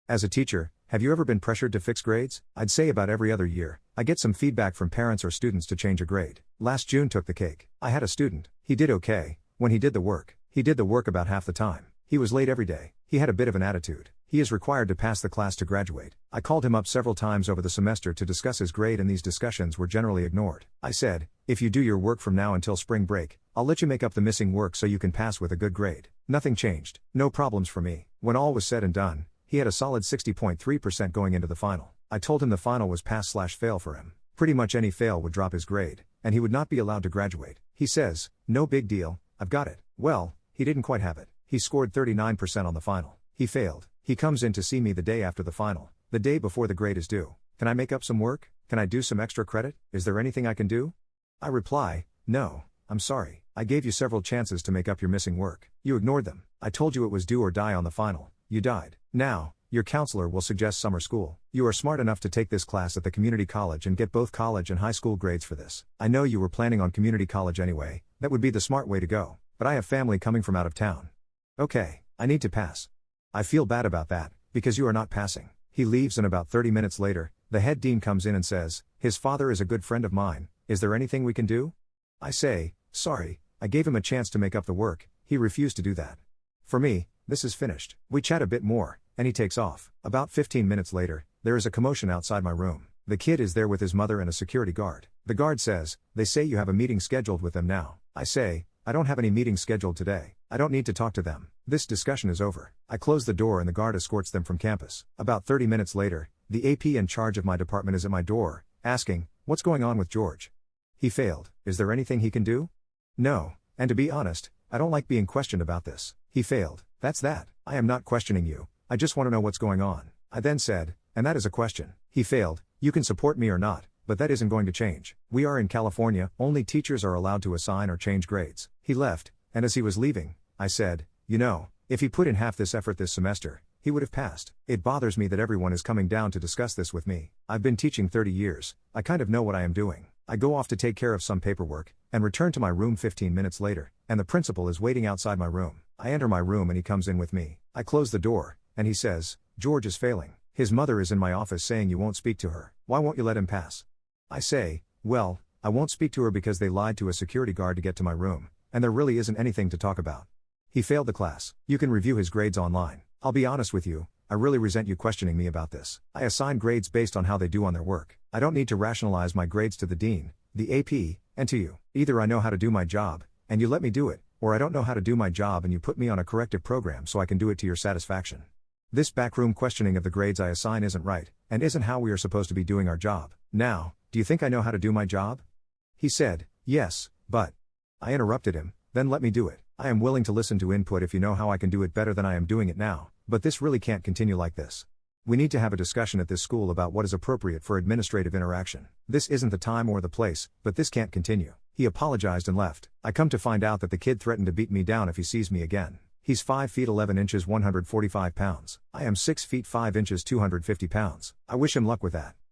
As a teacher, have you ever been pressured to fix grades? I'd say about every other year, I get some feedback from parents or students to change a grade. Last June took the cake. I had a student. He did okay. When he did the work about half the time. He was late every day. He had a bit of an attitude. He is required to pass the class to graduate. I called him up several times over the semester to discuss his grade, and these discussions were generally ignored. I said, if you do your work from now until spring break, I'll let you make up the missing work so you can pass with a good grade. Nothing changed. No problems for me. When all was said and done, he had a solid 60.3% going into the final. I told him the final was pass/fail for him. Pretty much any fail would drop his grade, and he would not be allowed to graduate. He says, no big deal, I've got it. Well, he didn't quite have it. He scored 39% on the final. He failed. He comes in to see me the day after the final, the day before the grade is due. Can I make up some work? Can I do some extra credit? Is there anything I can do? I reply, no, I'm sorry. I gave you several chances to make up your missing work. You ignored them. I told you it was do or die on the final. You died. Now, your counselor will suggest summer school. You are smart enough to take this class at the community college and get both college and high school grades for this. I know you were planning on community college anyway. That would be the smart way to go. But I have family coming from out of town. Okay, I need to pass. I feel bad about that, because you are not passing. He leaves, and about 30 minutes later, the head dean comes in and says, his father is a good friend of mine. Is there anything we can do? I say, sorry, I gave him a chance to make up the work. He refused to do that. For me, this is finished. We chat a bit more, and he takes off. About 15 minutes later, there is a commotion outside my room. The kid is there with his mother and a security guard. The guard says, they say you have a meeting scheduled with them now. I say, I don't have any meetings scheduled today. I don't need to talk to them. This discussion is over. I close the door and the guard escorts them from campus. About 30 minutes later, the AP in charge of my department is at my door, asking, what's going on with George? He failed. Is there anything he can do? No, and to be honest, I don't like being questioned about this. He failed. That's that. I am not questioning you. I just want to know what's going on. I then said, and that is a question. He failed. You can support me or not, but that isn't going to change. We are in California, only teachers are allowed to assign or change grades. He left, and as he was leaving, I said, you know, if he put in half this effort this semester, he would have passed. It bothers me that everyone is coming down to discuss this with me. I've been teaching 30 years, I kind of know what I am doing. I go off to take care of some paperwork, and return to my room 15 minutes later, and the principal is waiting outside my room. I enter my room and he comes in with me. I close the door, and he says, George is failing. His mother is in my office saying you won't speak to her. Why won't you let him pass? I say, well, I won't speak to her because they lied to a security guard to get to my room, and there really isn't anything to talk about. He failed the class. You can review his grades online. I'll be honest with you, I really resent you questioning me about this. I assign grades based on how they do on their work. I don't need to rationalize my grades to the dean, the AP, and to you. Either I know how to do my job, and you let me do it, or I don't know how to do my job and you put me on a corrective program so I can do it to your satisfaction. This backroom questioning of the grades I assign isn't right, and isn't how we are supposed to be doing our job. Now, do you think I know how to do my job? He said, yes, but... I interrupted him, then let me do it. I am willing to listen to input if you know how I can do it better than I am doing it now, but this really can't continue like this. We need to have a discussion at this school about what is appropriate for administrative interaction. This isn't the time or the place, but this can't continue. He apologized and left. I come to find out that the kid threatened to beat me down if he sees me again. He's 5 feet 11 inches 145 pounds. I am 6 feet 5 inches 250 pounds. I wish him luck with that.